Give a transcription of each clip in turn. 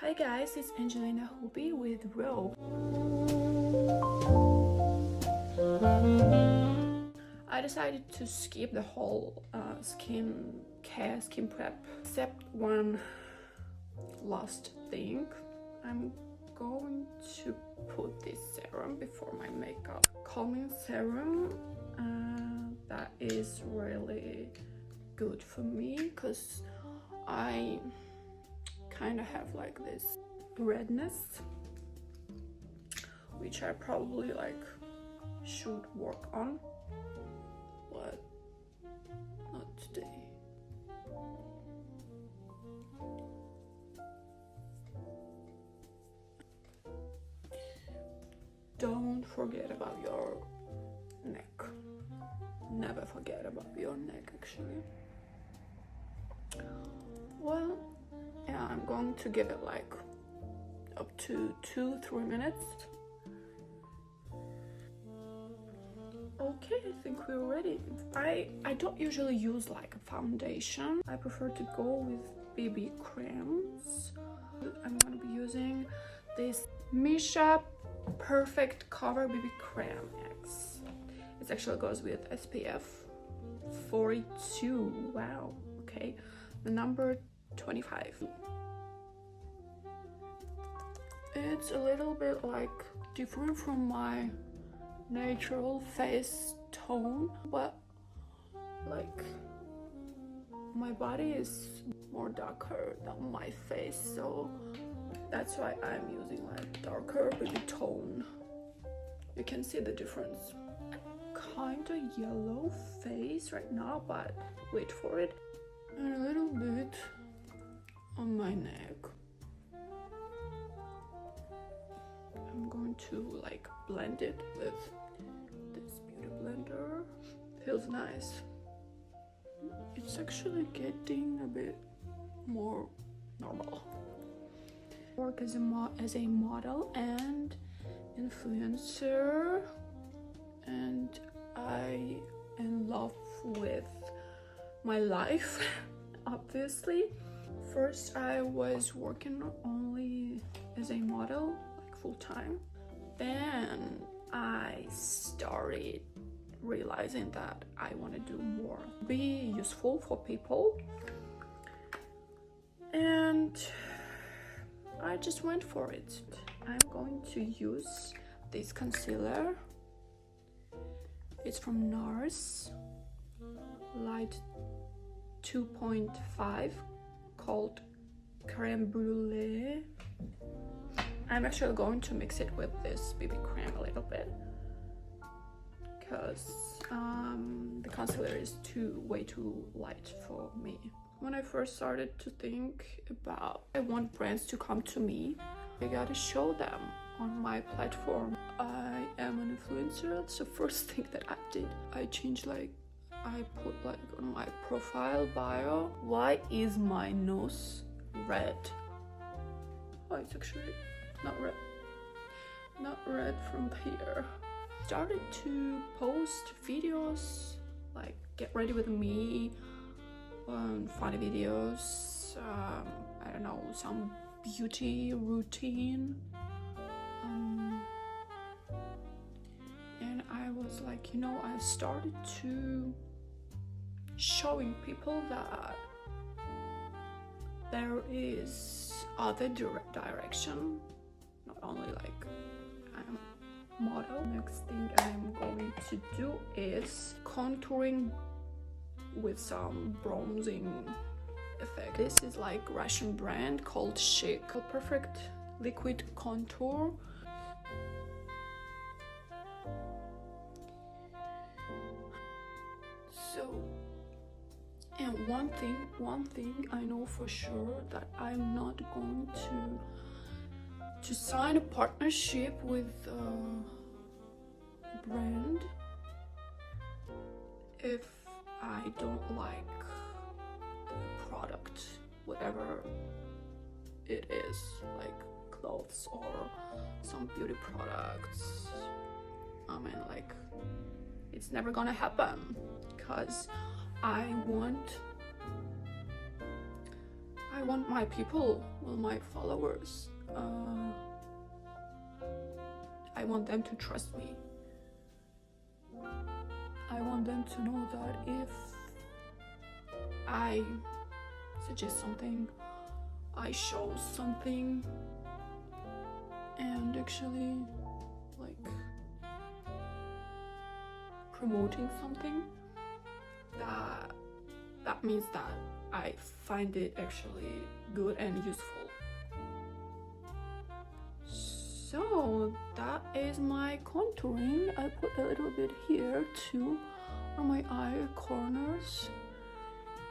Hi guys, it's Angelina Khube with Roe. I decided to skip the whole skin prep, except one last thing. I'm going to put this serum before my makeup. Calming serum that is really good for me because I kind of have like this redness, which I probably should work on, but not today. Don't forget about your neck. Never forget about your neck, actually. Well, yeah, I'm going to give it up to 2-3 minutes. Okay, I think we're ready. I don't usually use a foundation. I prefer to go with BB creams. I'm going to be using this Misha Perfect Cover BB Cream X. It actually goes with SPF 42. Wow, okay. The number 25. It's a little bit different from my natural face tone, but my body is more darker than my face, so that's why I'm using darker baby tone. You can see the difference. Kinda yellow face right now, but wait for it. And a little bit on my neck. I'm going to blend it with this beauty blender. Feels nice. It's actually getting a bit more normal. Work as a model and influencer, and I am in love with my life. Obviously, first I was working only as a model full-time. Then I started realizing that I want to do more, be useful for people, and I just went for it. I'm going to use this concealer. It's from NARS, light 2.5, called Creme Brulee. I'm actually going to mix it with this BB cream a little bit because the concealer is way too light for me. When I first started to think about I want brands to come to me, I gotta show them on my platform. I am an influencer. That's the first thing that I did. I changed I put on my profile bio, why is my nose red? Oh, it's actually not red from here. Started to post videos get ready with me, funny videos, I don't know, some beauty routine, and I was I started to showing people that there is other direction, not only I'm a model. Next thing I'm going to do is contouring with some bronzing effect. This is Russian brand called Chic, Perfect Liquid Contour. So, and one thing I know for sure, that I'm not going to sign a partnership with a brand if I don't like the product, whatever it is, clothes or some beauty products. I mean, it's never gonna happen because I want I want my people, well, my followers, I want them to trust me. I want them to know that if I suggest something, I show something, and actually like promoting something, that means that I find it actually good and useful. So that is my contouring. I put a little bit here too on my eye corners,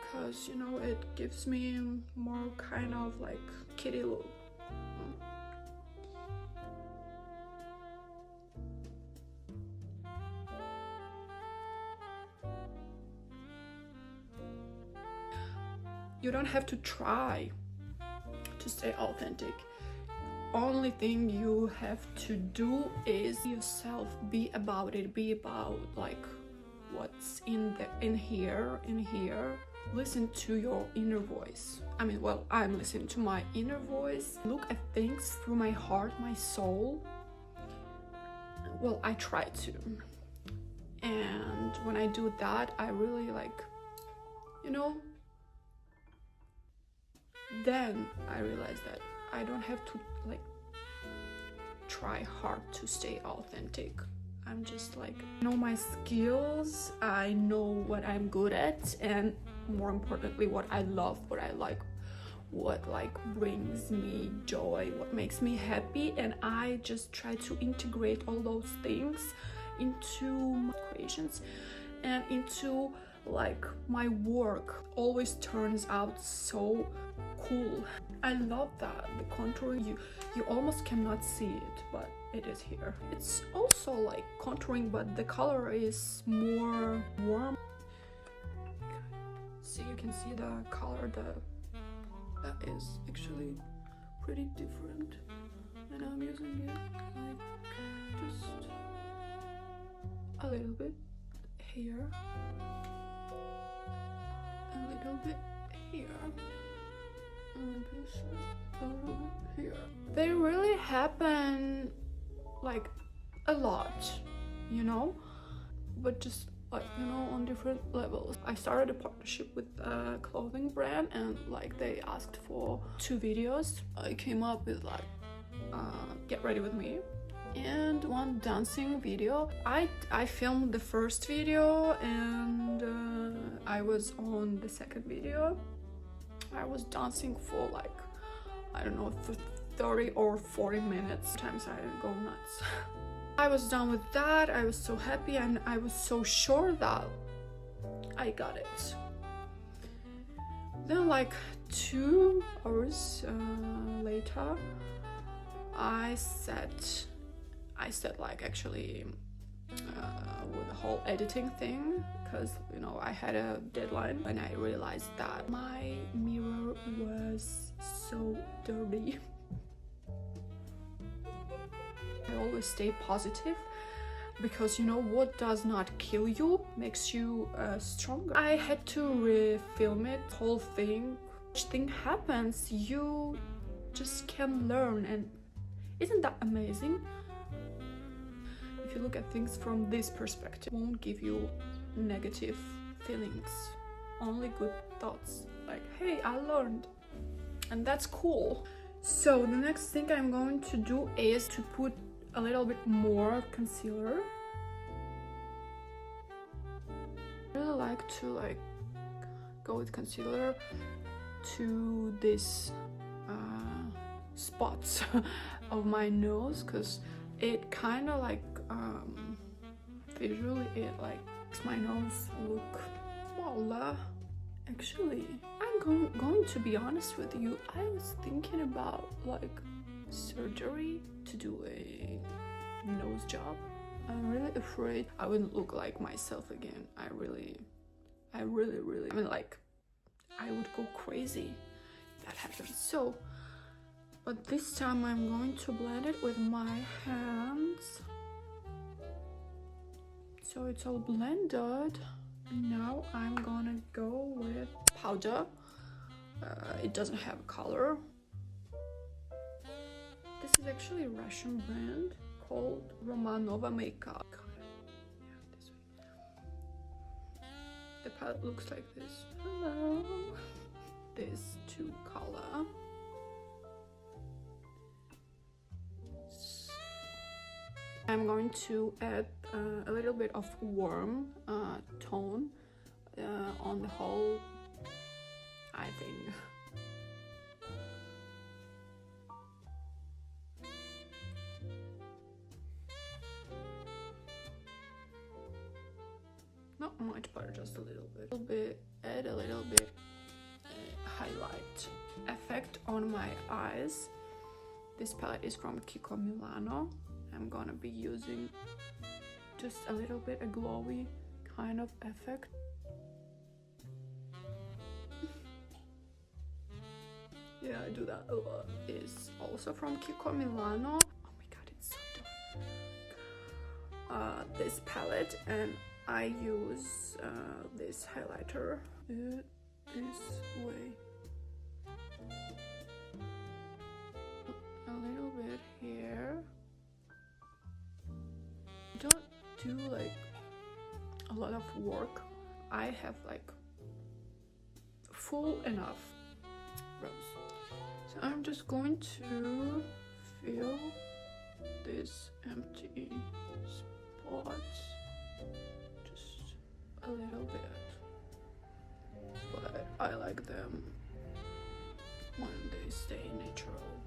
because you know it gives me more kind of like kitty look. You don't have to try to stay authentic. Only thing you have to do is yourself. Be about it. Be about like what's in here. Listen to your inner voice. I mean, well, I'm listening to my inner voice. Look at things through my heart, my soul. Well, I try to. And when I do that, I really like, you know, then I realized that I don't have to like try hard to stay authentic. I'm just like, know my skills, I know what I'm good at, and more importantly what I love, what I like, what like brings me joy, what makes me happy, and I just try to integrate all those things into my creations and into like my work. Always turns out so cool. I love that the contouring, you almost cannot see it, but it is here. It's also like contouring, but the color is more warm. See, you can see the color, that is actually pretty different, and I'm using it like just a little bit here, a little bit here, and just a little bit here. They really happen like a lot, you know, but just like, you know, on different levels. I started a partnership with a clothing brand, and like they asked for 2 videos. I came up with like get ready with me and 1 dancing video. I filmed the first video, and I was on the second video. I was dancing for like, I don't know, 30 or 40 minutes. Sometimes I go nuts. I was done with that. I was so happy, and I was so sure that I got it. Then like 2 hours later, I said like actually with the whole editing thing, because you know I had a deadline, and I realized that my mirror was so dirty. I always stay positive, because you know what does not kill you makes you stronger. I had to refilm it, whole thing. Each thing happens, you just can learn, and isn't that amazing? If you look at things from this perspective, it won't give you negative feelings, only good thoughts, like, hey, I learned, and that's cool. So the next thing I'm going to do is to put a little bit more concealer. I really like to like go with concealer to this spots of my nose, because it kind of like visually it like makes my nose look smaller. Actually, I'm going to be honest with you, I was thinking about like surgery to do a nose job. I'm really afraid I wouldn't look like myself again. I really, I mean, like, I would go crazy if that happens. So, but this time I'm going to blend it with my hands. So it's all blended. Now I'm gonna go with powder. It doesn't have color. This is actually a Russian brand called Romanova Makeup. Yeah, this way. The palette looks like this. Hello. This 2 color. I'm going to add a little bit of warm tone on the whole, I think. Not much, but just a little bit. Add a little bit highlight effect on my eyes. This palette is from Kiko Milano. I'm gonna be using just a little bit a glowy kind of effect. Yeah, I do that a lot. It's also from Kiko Milano. Oh my god, it's so dark. This palette, and I use this highlighter this way. A little bit here. Don't do like a lot of work. I have like full enough rose. So I'm just going to fill this empty spots just a little bit. But I like them when they stay natural.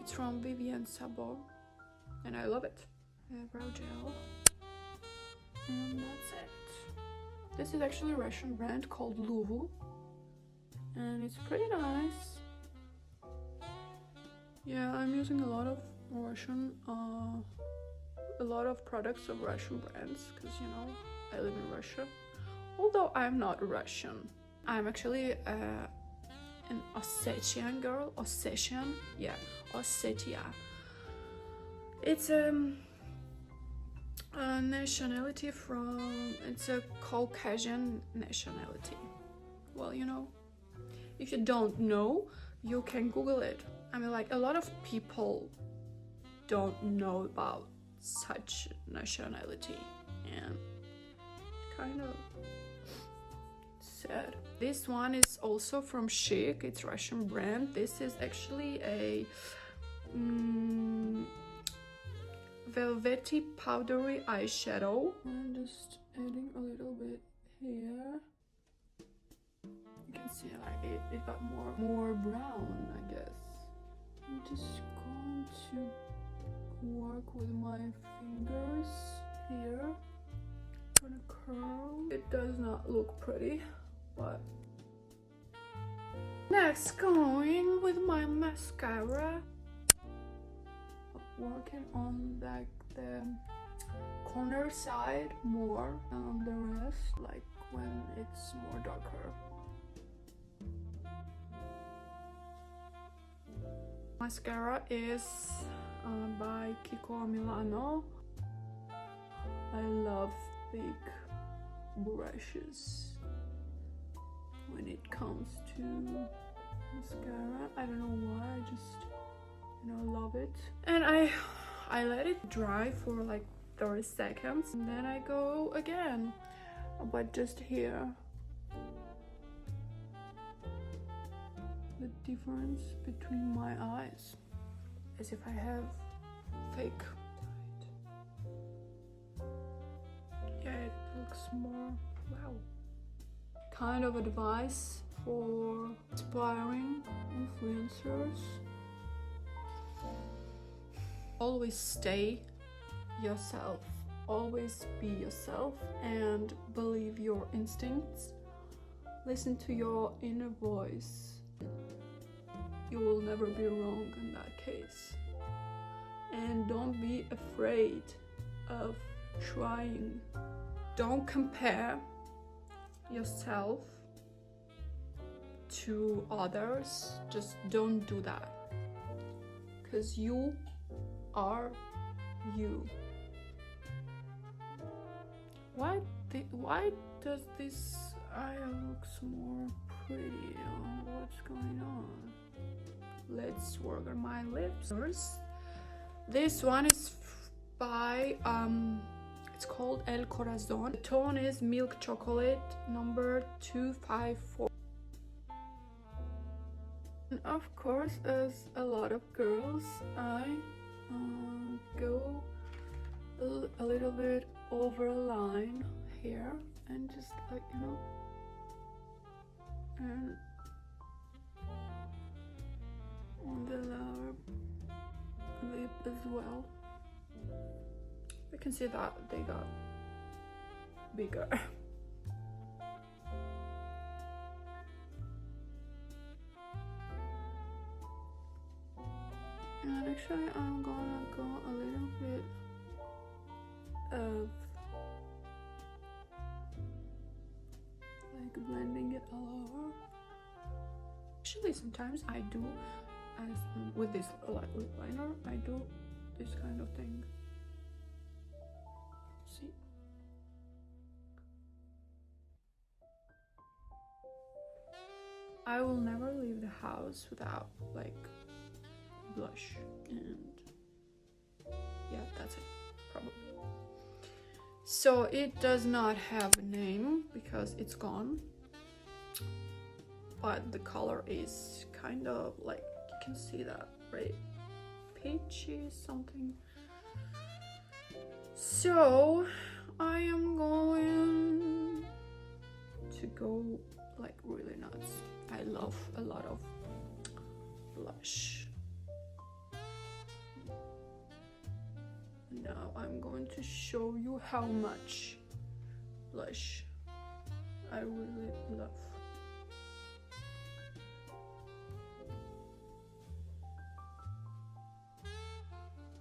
It's from Vivienne Sabot and I love it. Brow gel, and that's it. This is actually a Russian brand called Luvu, and it's pretty nice. Yeah, I'm using a lot of Russian, a lot of products of Russian brands, because you know I live in Russia. Although I'm not Russian, I'm actually an Ossetian girl. Ossetian, yeah, Ossetia. It's a nationality from, it's a Caucasian nationality. Well, you know, if you don't know, you can Google it. I mean, like, a lot of people don't know about such nationality, and kind of sad. This one is also from Chic. It's Russian brand. This is actually a velvety powdery eyeshadow. I'm just adding a little bit here. You can see like it got more brown, I guess. I'm just going to work with my fingers here. I'm gonna curl. It does not look pretty, but next, going with my mascara. Working on like the corner side more than on the rest, like when it's more darker. Mascara is by Kiko Milano. I love big brushes when it comes to mascara. I don't know why, I just, you know, love it. And I let it dry for like 30 seconds and then I go again, but just here. The difference between my eyes, as if I have fake. Yeah, it looks more, wow. Kind of advice for aspiring influencers. Always stay yourself. Always be yourself and believe your instincts. Listen to your inner voice. You will never be wrong in that case. And don't be afraid of trying. Don't compare yourself to others. Just don't do that. Because you are you. Why does this eye looks more pretty. What's going on? Let's work on my lips first. This one is by it's called El Corazon. The tone is milk chocolate number 254. And of course, as a lot of girls, I go a little bit over a line here and just like, you know, and on the lower lip as well. You can see that they got bigger. And actually I'm gonna go a little bit of like blending it all over. Actually sometimes I do, as with this lip liner, I do this kind of thing. See? I will never leave the house without like blush, and yeah, that's it, probably. So it does not have a name because it's gone, but the color is kind of like, you can see that, right? Peachy something. So I am going to go like really nuts. I love a lot of blush. Now I'm going to show you how much blush I really love.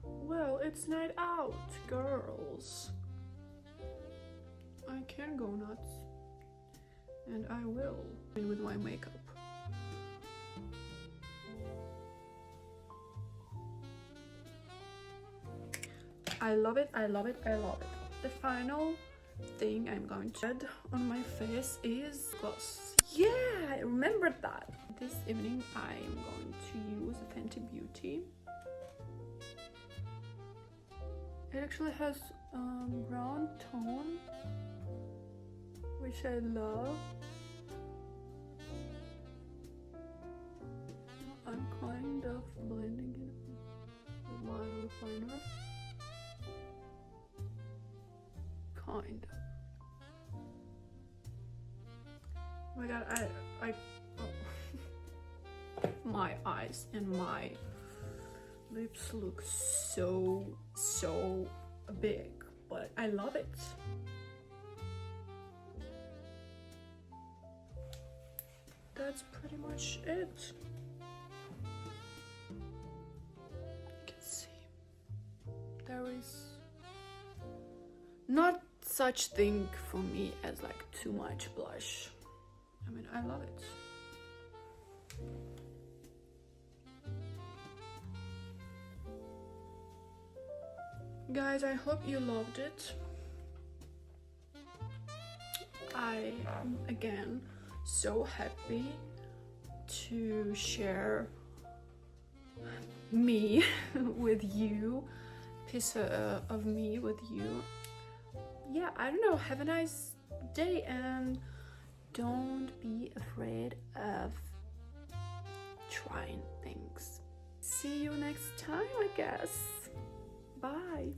Well, it's night out, girls. I can go nuts, and I will with my makeup. I love it, I love it, I love it. The final thing I'm going to add on my face is gloss. Yeah, I remembered that. This evening I am going to use a Fenty Beauty. It actually has brown tone, which I love. I'm kind of blending it with my lip liner. Kind of. Oh my god, oh. My eyes and my lips look so big, but I love it. That's pretty much it. You can see there is not such thing for me as like too much blush. I mean, I love it. Guys, I hope you loved it. I am again so happy to share me with you, piece of me with you. Yeah, I don't know, have a nice day and don't be afraid of trying things. See you next time, I guess. Bye.